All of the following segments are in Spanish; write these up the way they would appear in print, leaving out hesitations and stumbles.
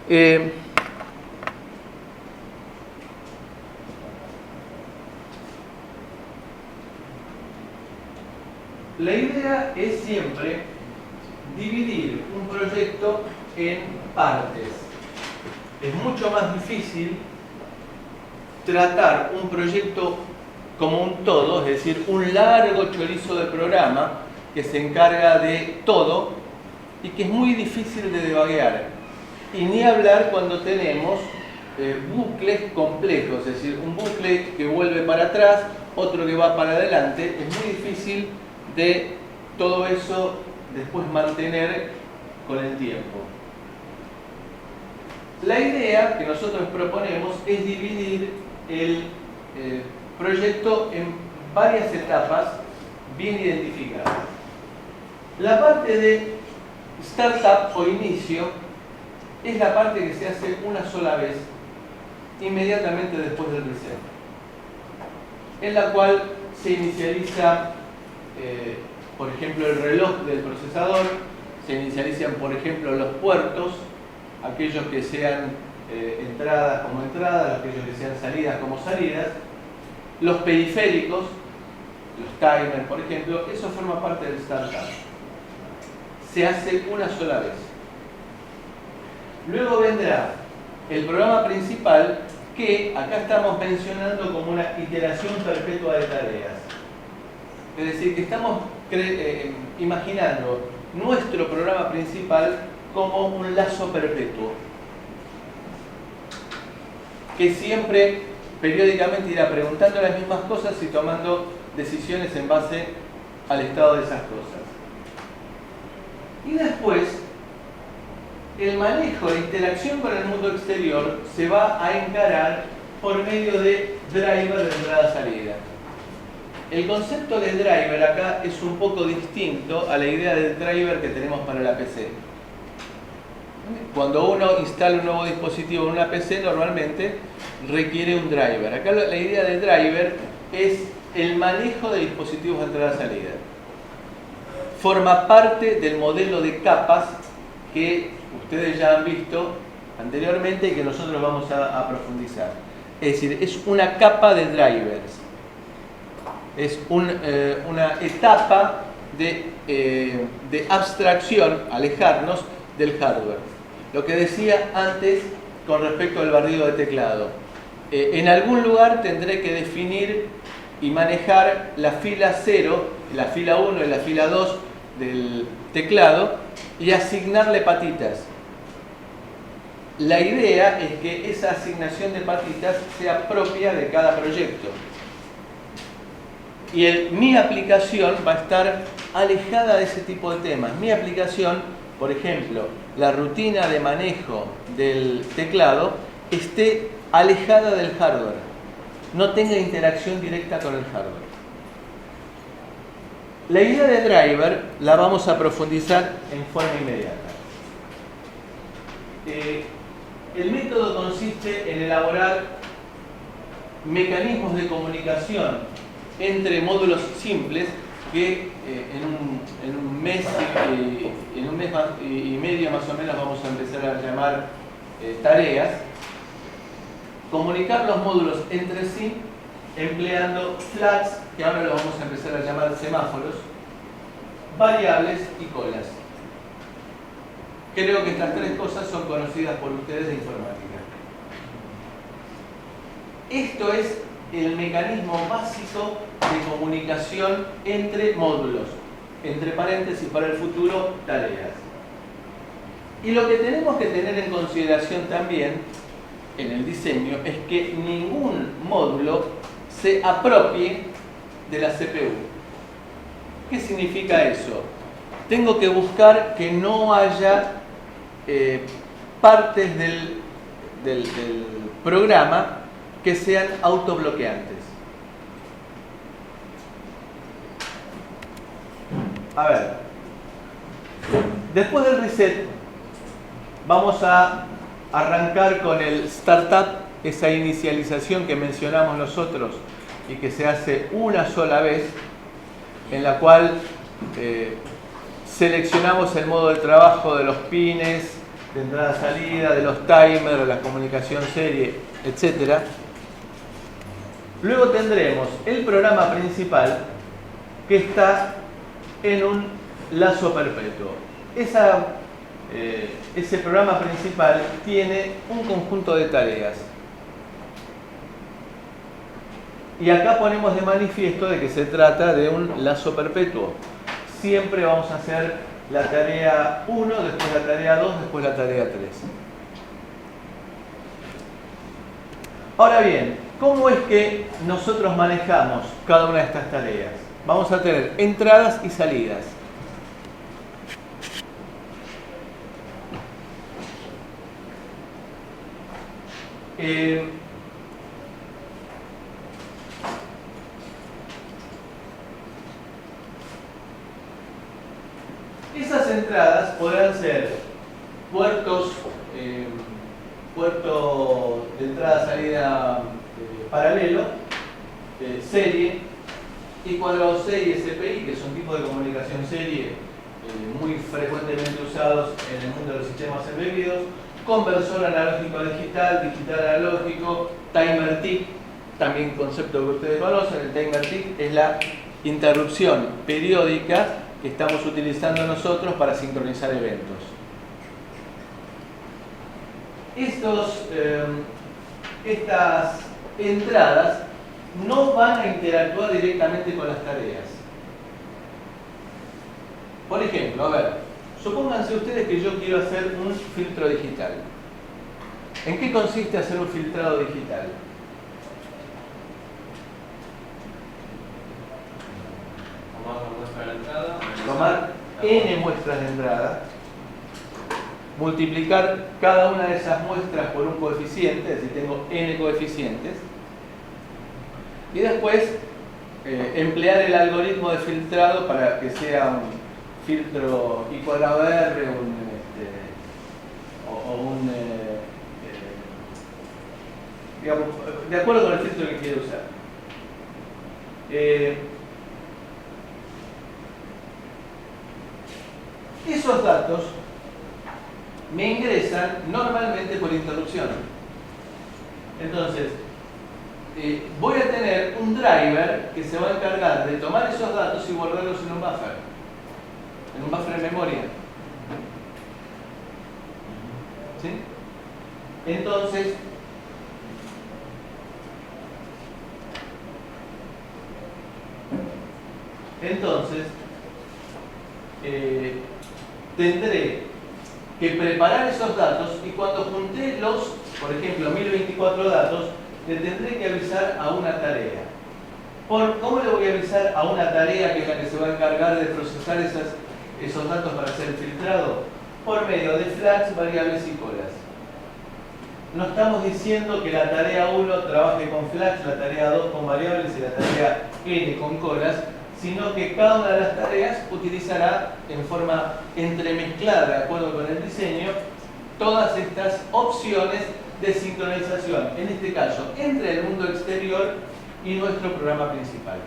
Eh, la idea es siempre dividir un proyecto en partes. Es mucho más difícil tratar un proyecto como un todo, es decir, un largo chorizo de programa que se encarga de todo y que es muy difícil de debaguear. Y ni hablar cuando tenemos bucles complejos, es decir, un bucle que vuelve para atrás, otro que va para adelante. Es muy difícil de todo eso después mantener con el tiempo. La idea que nosotros proponemos es dividir el proyecto en varias etapas bien identificadas. La parte de startup o inicio es la parte que se hace una sola vez, inmediatamente después del reset, en la cual se inicializa, por ejemplo, el reloj del procesador, se inicializan, por ejemplo, los puertos, aquellos que sean entradas como entradas, aquellos que sean salidas como salidas, los periféricos, los timers, por ejemplo, eso forma parte del startup. Se hace una sola vez. Luego vendrá el programa principal, que acá estamos mencionando como una iteración perpetua de tareas. Es decir, que estamos imaginando nuestro programa principal como un lazo perpetuo, que siempre, periódicamente, irá preguntando las mismas cosas y tomando decisiones en base al estado de esas cosas. Y después, el manejo de interacción con el mundo exterior se va a encarar por medio de driver de entrada-salida. El concepto de driver acá es un poco distinto a la idea del driver que tenemos para la PC. Cuando uno instala un nuevo dispositivo en una PC, normalmente requiere un driver. Acá la idea de driver es el manejo de dispositivos de entrada-salida. Forma parte del modelo de capas que ustedes ya han visto anteriormente y que nosotros vamos a profundizar. Es decir, es una capa de drivers. Es una etapa de abstracción, alejarnos del hardware. Lo que decía antes con respecto al barrido de teclado. En algún lugar tendré que definir y manejar la fila 0, la fila 1 y la fila 2 del teclado y asignarle patitas. La idea es que esa asignación de patitas sea propia de cada proyecto. Y mi aplicación va a estar alejada de ese tipo de temas. Mi aplicación, por ejemplo, la rutina de manejo del teclado, esté alejada del hardware. No tenga interacción directa con el hardware. La idea de driver la vamos a profundizar en forma inmediata. El método consiste en elaborar mecanismos de comunicación entre módulos simples que en un mes y medio más o menos vamos a empezar a llamar tareas. Comunicar los módulos entre sí empleando flags, que ahora lo vamos a empezar a llamar semáforos, variables y colas. Creo que estas tres cosas son conocidas por ustedes de informática. Esto es el mecanismo básico de comunicación entre módulos, entre paréntesis para el futuro, tareas. Y lo que tenemos que tener en consideración también en el diseño es que ningún módulo se apropie de la CPU. ¿Qué significa eso? Tengo que buscar que no haya partes del programa que sean autobloqueantes. A ver, después del reset vamos a arrancar con el startup, esa inicialización que mencionamos nosotros y que se hace una sola vez, en la cual seleccionamos el modo de trabajo de los pines, de entrada-salida, de los timers, de la comunicación serie, etc. Luego tendremos el programa principal que está en un lazo perpetuo. Ese programa principal tiene un conjunto de tareas. Y acá ponemos de manifiesto de que se trata de un lazo perpetuo. Siempre vamos a hacer la tarea 1, después la tarea 2, después la tarea 3. Ahora bien, ¿cómo es que nosotros manejamos cada una de estas tareas? Vamos a tener entradas y salidas. Esas entradas podrán ser puertos puerto de entrada-salida paralelo, serie, y cuadrado serie SPI, que son tipos de comunicación serie muy frecuentemente usados en el mundo de los sistemas embebidos, conversor analógico a digital, digital analógico, timer tick, también concepto que ustedes conocen. El timer tick es la interrupción periódica que estamos utilizando nosotros para sincronizar eventos. Estas entradas no van a interactuar directamente con las tareas. Por ejemplo, a ver, supónganse ustedes que yo quiero hacer un filtro digital. ¿En qué consiste hacer un filtrado digital? Tomar n muestras de entrada, multiplicar cada una de esas muestras por un coeficiente, es decir, tengo n coeficientes, y después emplear el algoritmo de filtrado para que sea un filtro I cuadrado R digamos, de acuerdo con el filtro que quiero usar. Esos datos me ingresan normalmente por interrupción. Entonces, voy a tener un driver que se va a encargar de tomar esos datos y guardarlos en un buffer de memoria. ¿Sí? Entonces, tendré que preparar esos datos, y cuando junté por ejemplo, 1024 datos, le tendré que avisar a una tarea. ¿Cómo le voy a avisar a una tarea que es la que se va a encargar de procesar esos datos para hacer el filtrado? Por medio de flags, variables y colas. No estamos diciendo que la tarea 1 trabaje con flags, la tarea 2 con variables y la tarea n con colas, sino que cada una de las tareas utilizará en forma entremezclada, de acuerdo con el diseño, todas estas opciones de sincronización, en este caso, entre el mundo exterior y nuestro programa principal.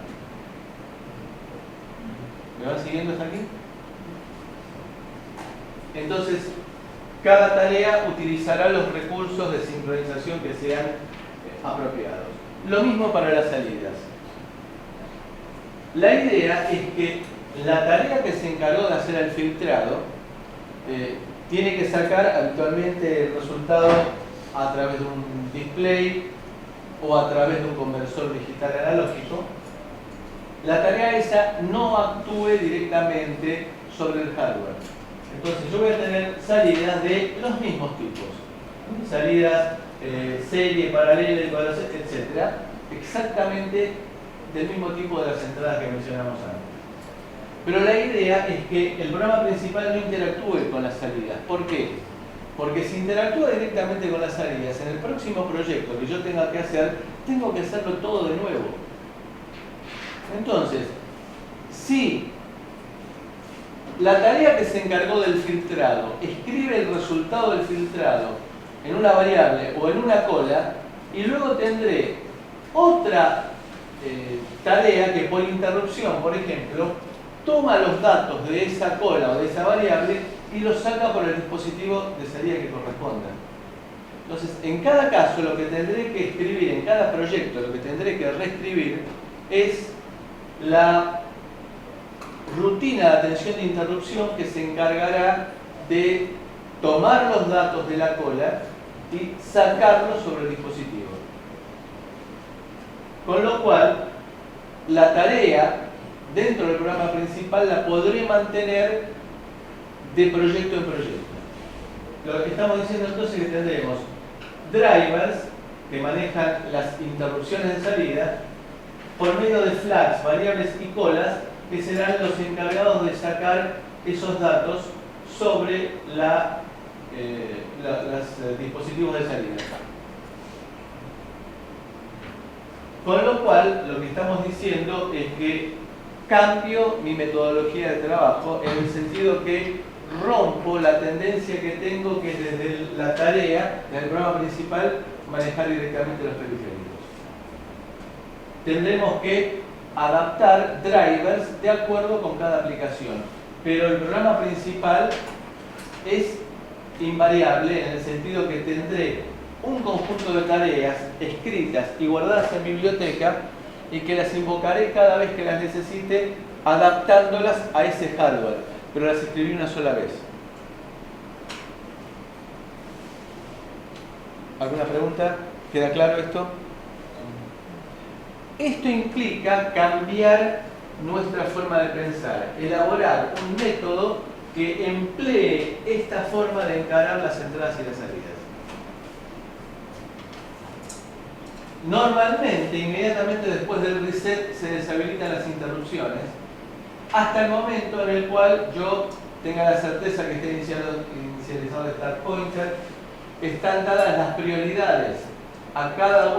¿Me van siguiendo hasta aquí? Entonces, cada tarea utilizará los recursos de sincronización que sean apropiados. Lo mismo para las salidas. La idea es que la tarea que se encargó de hacer el filtrado tiene que sacar habitualmente el resultado a través de un display o a través de un conversor digital analógico. La tarea esa no actúe directamente sobre el hardware. Entonces yo voy a tener salidas de los mismos tipos. Salidas serie, paralela, etc. Exactamente del mismo tipo de las entradas que mencionamos antes. Pero la idea es que el programa principal no interactúe con las salidas. ¿Por qué? Porque si interactúa directamente con las salidas, en el próximo proyecto que yo tenga que hacer, tengo que hacerlo todo de nuevo. Entonces, si la tarea que se encargó del filtrado escribe el resultado del filtrado en una variable o en una cola, y luego tendré otra tarea que por interrupción, por ejemplo, toma los datos de esa cola o de esa variable y lo saca por el dispositivo de salida que corresponda. Entonces, en cada caso, lo que tendré que escribir, en cada proyecto, lo que tendré que reescribir es la rutina de atención de interrupción que se encargará de tomar los datos de la cola y sacarlos sobre el dispositivo. Con lo cual, la tarea dentro del programa principal la podré mantener de proyecto en proyecto. Lo que estamos diciendo entonces es que tendremos drivers que manejan las interrupciones de salida por medio de flags, variables y colas que serán los encargados de sacar esos datos sobre los dispositivos de salida. Con lo cual, lo que estamos diciendo es que cambio mi metodología de trabajo en el sentido que rompo la tendencia que tengo, que es desde la tarea del programa principal manejar directamente los periféricos. Tendremos que adaptar drivers de acuerdo con cada aplicación, pero el programa principal es invariable en el sentido que tendré un conjunto de tareas escritas y guardadas en biblioteca y que las invocaré cada vez que las necesite adaptándolas a ese hardware, pero las escribí una sola vez. ¿Alguna pregunta? ¿Queda claro esto? Esto implica cambiar nuestra forma de pensar, elaborar un método que emplee esta forma de encarar las entradas y las salidas. Normalmente, inmediatamente después del reset, se deshabilitan las interrupciones hasta el momento en el cual yo tenga la certeza que esté inicializado el start pointer, están dadas las prioridades a cada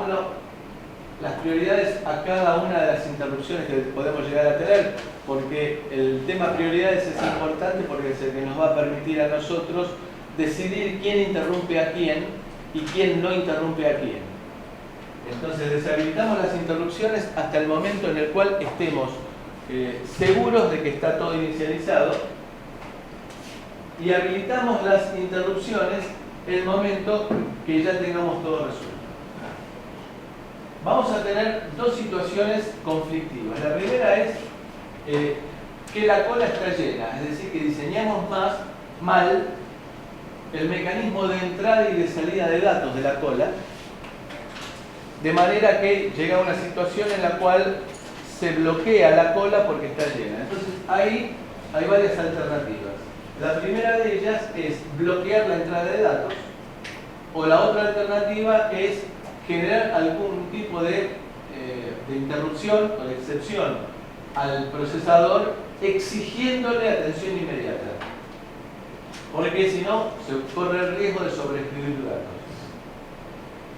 una de las interrupciones que podemos llegar a tener, porque el tema prioridades es importante porque es el que nos va a permitir a nosotros decidir quién interrumpe a quién y quién no interrumpe a quién. Entonces deshabilitamos las interrupciones hasta el momento en el cual estemos seguros de que está todo inicializado y habilitamos las interrupciones en el momento que ya tengamos todo resuelto. Vamos a tener dos situaciones conflictivas. La primera es que la cola está llena, es decir, que diseñamos mal el mecanismo de entrada y de salida de datos de la cola, de manera que llega a una situación en la cual se bloquea la cola porque está llena. Entonces ahí hay varias alternativas. La primera de ellas es bloquear la entrada de datos, o la otra alternativa es generar algún tipo de interrupción o de excepción al procesador exigiéndole atención inmediata, porque si no se corre el riesgo de sobreescribir datos.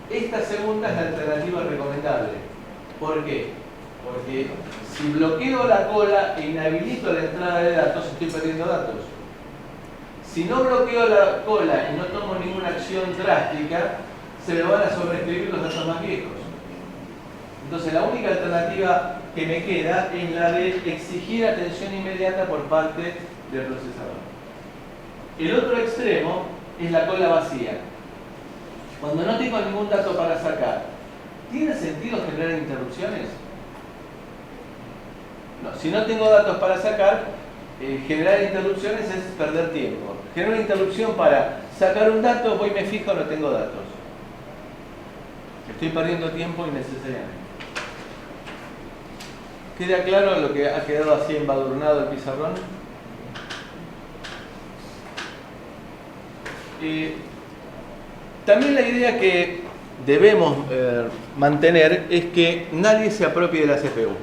Esta segunda es la alternativa recomendable. ¿Por qué? Porque si bloqueo la cola e inhabilito la entrada de datos, estoy perdiendo datos. Si no bloqueo la cola y no tomo ninguna acción drástica, se me van a sobreescribir los datos más viejos. Entonces la única alternativa que me queda es la de exigir atención inmediata por parte del procesador. El otro extremo es la cola vacía. Cuando no tengo ningún dato para sacar, ¿tiene sentido generar interrupciones? No, si no tengo datos para sacar, generar interrupciones es perder tiempo. Genero una interrupción para sacar un dato, voy, me fijo, no tengo datos. Estoy perdiendo tiempo innecesariamente. ¿Queda claro lo que ha quedado así embadurnado el pizarrón? También la idea que debemos mantener es que nadie se apropie de la CPU.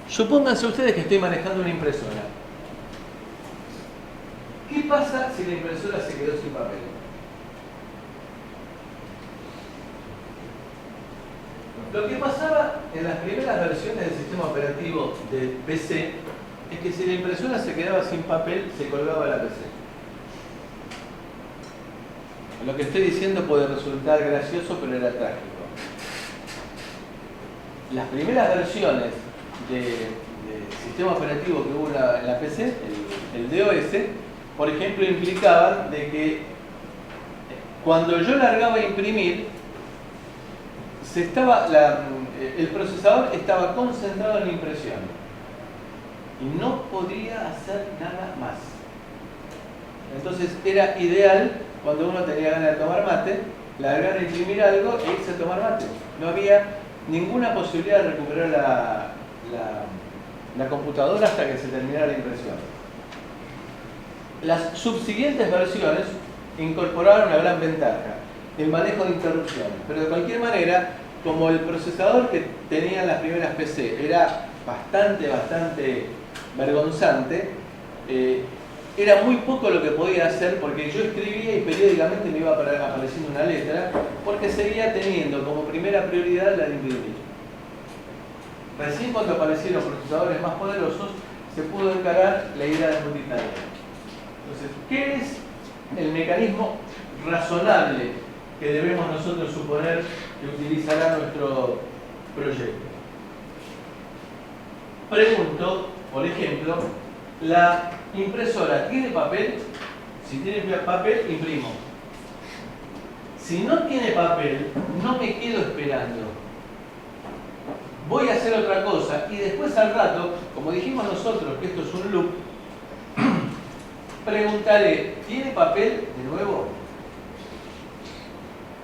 Supónganse ustedes que estoy manejando una impresora. ¿Qué pasa si la impresora se quedó sin papel? Lo que pasaba en las primeras versiones del sistema operativo de PC es que si la impresora se quedaba sin papel, se colgaba la PC. Lo que estoy diciendo puede resultar gracioso, pero era trágico. Las primeras versiones sistema operativo que hubo en la PC, el DOS, por ejemplo, implicaban de que cuando yo largaba a imprimir, el procesador estaba concentrado en la impresión y no podía hacer nada más. Entonces era ideal cuando uno tenía ganas de tomar mate, largar a imprimir algo e irse a tomar mate. No había ninguna posibilidad de recuperar la computadora hasta que se terminara la impresión. Las subsiguientes versiones incorporaron una gran ventaja, el manejo de interrupciones. Pero de cualquier manera, como el procesador que tenían las primeras PC era bastante vergonzante, era muy poco lo que podía hacer, porque yo escribía y periódicamente me iba apareciendo una letra, porque seguía teniendo como primera prioridad la de imprimir. Recién cuando aparecieron procesadores más poderosos, se pudo encarar la idea de multitarea. Entonces, ¿qué es el mecanismo razonable que debemos nosotros suponer que utilizará nuestro proyecto? Pregunto, por ejemplo, ¿la impresora tiene papel? Si tiene papel, imprimo. Si no tiene papel, no me quedo esperando. Voy a hacer otra cosa y después al rato, como dijimos nosotros que esto es un loop, preguntaré, ¿tiene papel de nuevo?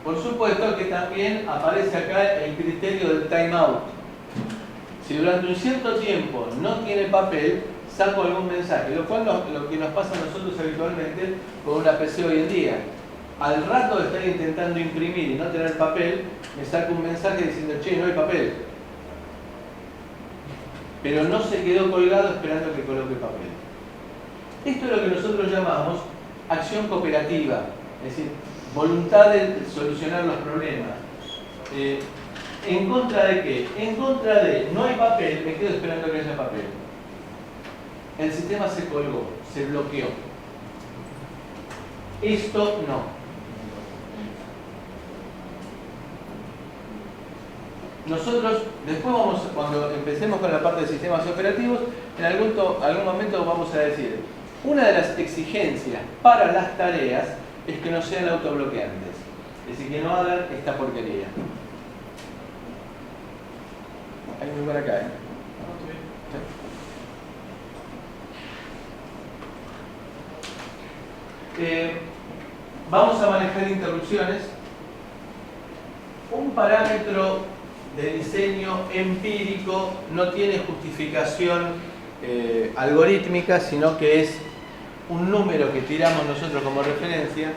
Por supuesto que también aparece acá el criterio del timeout. Si durante un cierto tiempo no tiene papel, saco algún mensaje, lo cual lo que nos pasa a nosotros habitualmente con una PC hoy en día. Al rato de estar intentando imprimir y no tener papel, me saco un mensaje diciendo, che, no hay papel. Pero no se quedó colgado esperando que coloque papel. Esto es lo que nosotros llamamos acción cooperativa, es decir, voluntad de solucionar los problemas. ¿En contra de qué? En contra de no hay papel, me quedo esperando que haya papel. El sistema se colgó, se bloqueó. Esto no. Nosotros, después cuando empecemos con la parte de sistemas operativos, en algún momento vamos a decir, una de las exigencias para las tareas es que no sean autobloqueantes. Es decir, que no hagan esta porquería. Hay un lugar acá, vamos a manejar interrupciones. Un parámetro de diseño empírico no tiene justificación algorítmica, sino que es un número que tiramos nosotros como referencia.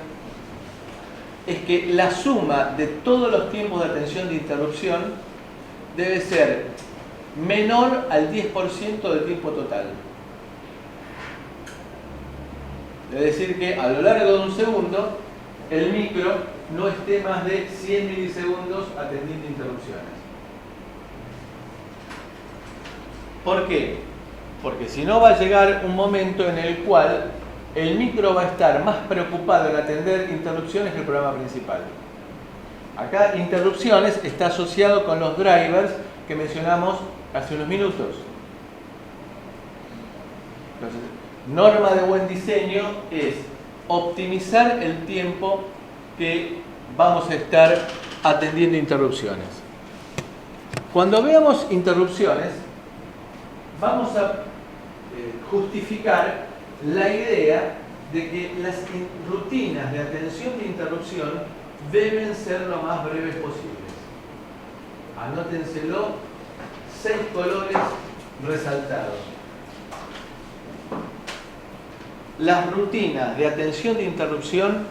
Es que la suma de todos los tiempos de atención de interrupción debe ser menor al 10% del tiempo total. Es decir que a lo largo de un segundo el micro no esté más de 100 milisegundos atendiendo interrupciones. ¿Por qué? Porque si no va a llegar un momento en el cual el micro va a estar más preocupado en atender interrupciones que el programa principal. Acá interrupciones está asociado con los drivers que mencionamos hace unos minutos. Entonces, norma de buen diseño es optimizar el tiempo que vamos a estar atendiendo interrupciones. Cuando veamos interrupciones, vamos a justificar la idea de que las rutinas de atención de interrupción deben ser lo más breves posibles. Anótenselo, 6 colores resaltados. Las rutinas de atención de interrupción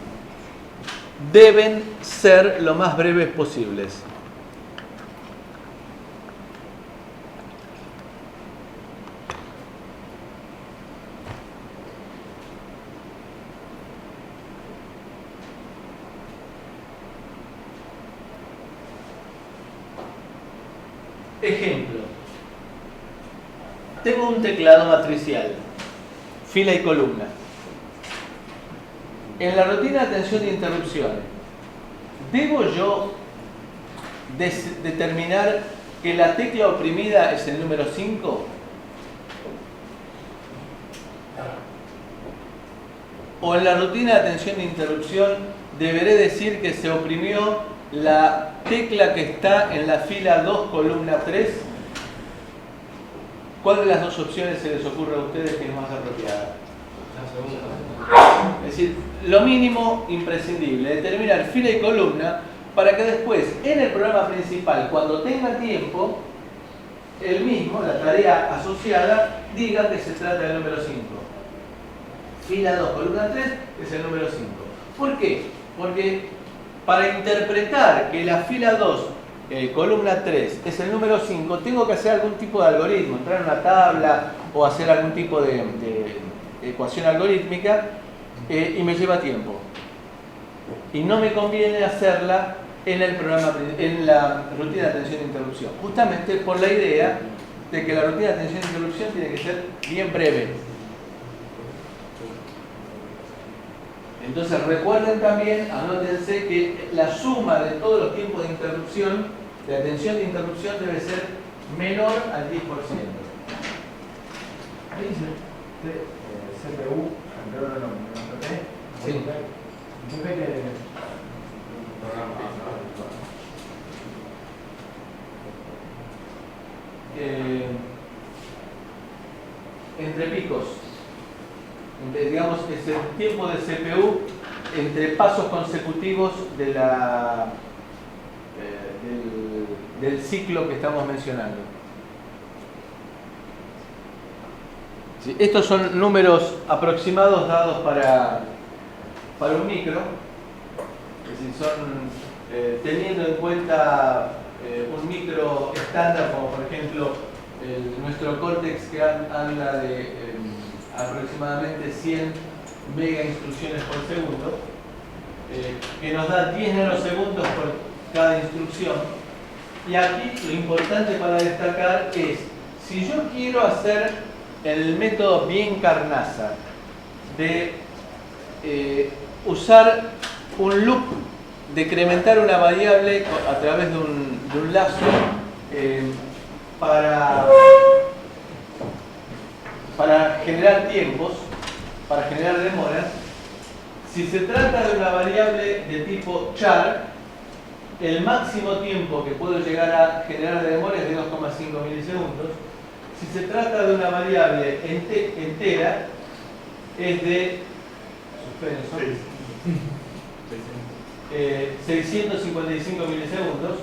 deben ser lo más breves posibles. Ejemplo. Tengo un teclado matricial, fila y columna. En la rutina de atención de interrupciones, ¿debo yo determinar que la tecla oprimida es el número 5? o en la rutina de atención de interrupción deberé decir que se oprimió la tecla que está en la fila 2, columna 3? ¿Cuál de las dos opciones se les ocurre a ustedes que es más apropiada? La segunda. Es decir, lo mínimo imprescindible, determinar fila y columna para que después, en el programa principal, cuando tenga tiempo, el mismo, la tarea asociada, diga que se trata del número 5. Fila 2, columna 3 es el número 5. ¿Por qué? Porque para interpretar que la fila 2, columna 3 es el número 5, tengo que hacer algún tipo de algoritmo, entrar en una tabla o hacer algún tipo de ecuación algorítmica, y me lleva tiempo. Y no me conviene hacerla en el programa, en la rutina de atención e interrupción, justamente por la idea de que la rutina de atención e interrupción tiene que ser bien breve. Entonces recuerden también, anótense que la suma de todos los tiempos de interrupción, de atención de interrupción, debe ser menor al 10%. Ahí dice CPU, cambiaron el nombre, ¿no? Sí. ¿Qué ve que entre picos, digamos, es el tiempo de CPU entre pasos consecutivos de del ciclo que estamos mencionando. Sí, estos son números aproximados dados para un micro, es decir, son teniendo en cuenta un micro estándar, como por ejemplo nuestro Cortex, que habla de aproximadamente 100 mega instrucciones por segundo, que nos da 10 nanosegundos por cada instrucción. Y aquí lo importante para destacar es, si yo quiero hacer el método bien carnaza de usar un loop, decrementar una variable a través de un lazo para generar tiempos, para generar demoras. Si se trata de una variable de tipo char, el máximo tiempo que puedo llegar a generar de demora es de 2,5 milisegundos. Si se trata de una variable entera, es de 655 milisegundos.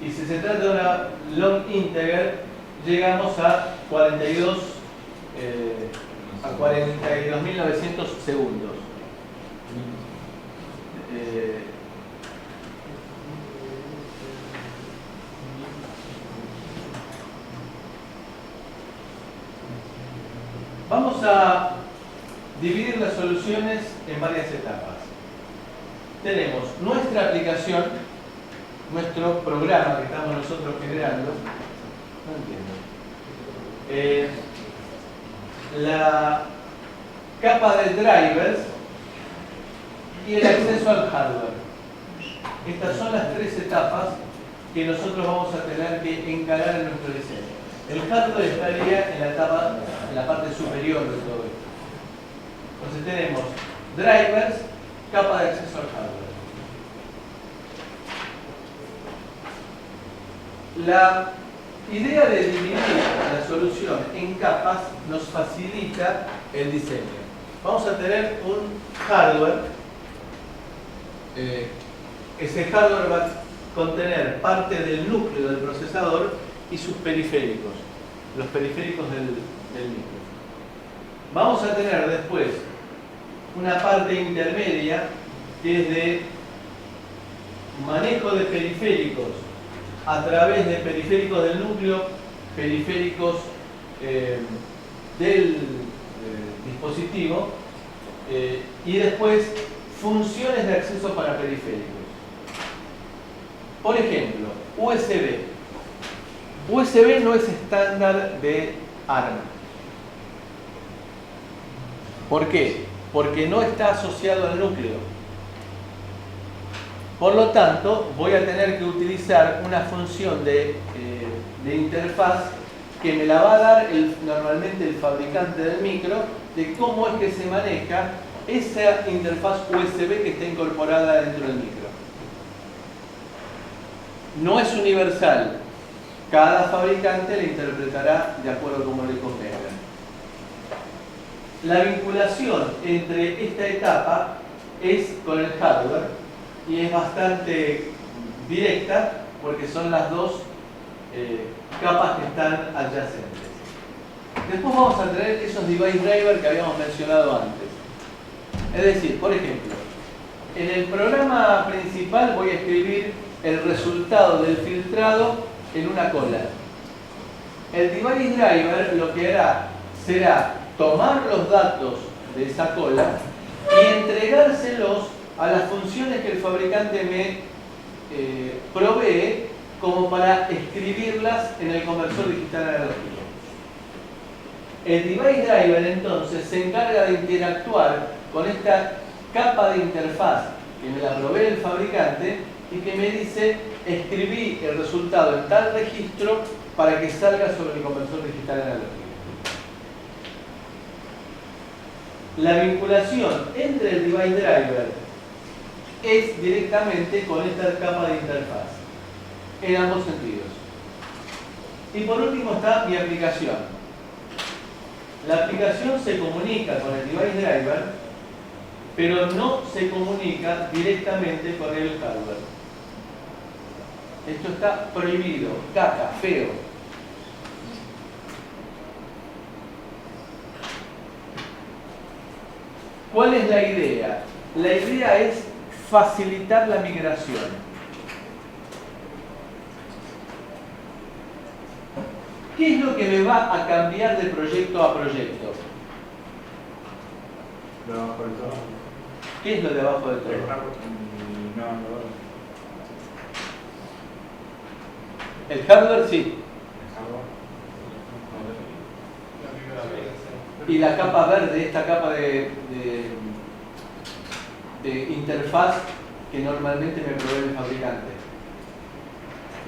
Y si se trata de una long integer, llegamos a 42.900 segundos. Vamos a dividir las soluciones en varias etapas. Tenemos nuestra aplicación, nuestro programa que estamos nosotros generando. No entiendo. La capa de drivers y el acceso al hardware. Estas son las tres etapas que nosotros vamos a tener que encarar en nuestro diseño. El hardware estaría en la parte superior de todo esto. Entonces tenemos drivers, capa de acceso al hardware. La idea de dividir la solución en capas nos facilita el diseño. Vamos a tener un hardware. Ese hardware va a contener parte del núcleo del procesador y sus periféricos, los periféricos del micro. Vamos a tener después una parte intermedia que es de manejo de periféricos a través de periféricos del núcleo, periféricos del dispositivo, y después funciones de acceso para periféricos. Por ejemplo, USB. USB no es estándar de ARM. ¿Por qué? Porque no está asociado al núcleo. Por lo tanto, voy a tener que utilizar una función de interfaz que me la va a dar normalmente el fabricante del micro, de cómo es que se maneja esa interfaz USB que está incorporada dentro del micro. No es universal. Cada fabricante la interpretará de acuerdo a cómo le convenga. La vinculación entre esta etapa es con el hardware y es bastante directa porque son las dos capas que están adyacentes. Después vamos a tener esos device drivers que habíamos mencionado antes. Es decir, por ejemplo, en el programa principal voy a escribir el resultado del filtrado en una cola. El device driver lo que hará será tomar los datos de esa cola y entregárselos a las funciones que el fabricante me provee como para escribirlas en el conversor digital analógico. El device driver entonces se encarga de interactuar con esta capa de interfaz que me la provee el fabricante y que me dice: escribí el resultado en tal registro para que salga sobre el conversor digital analógico. La vinculación entre el device driver es directamente con esta capa de interfaz, en ambos sentidos. Y por último está mi aplicación. La aplicación se comunica con el device driver, pero no se comunica directamente con el hardware. Esto está prohibido, caca, feo. ¿Cuál es la idea? La idea es facilitar la migración. ¿Qué es lo que me va a cambiar de proyecto a proyecto? Lo de abajo del todo. ¿Qué es lo de abajo del todo? El hardware sí. Y la capa verde, esta capa de interfaz que normalmente me provee el fabricante.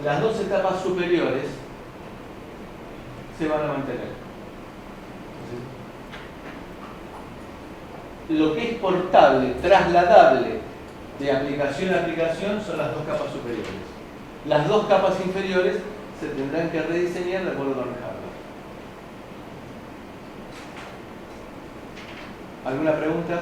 Las dos etapas superiores se van a mantener. Lo que es portable, trasladable de aplicación a aplicación son las dos capas superiores. Las dos capas inferiores se tendrán que rediseñar de acuerdo con el hardware. ¿Alguna pregunta?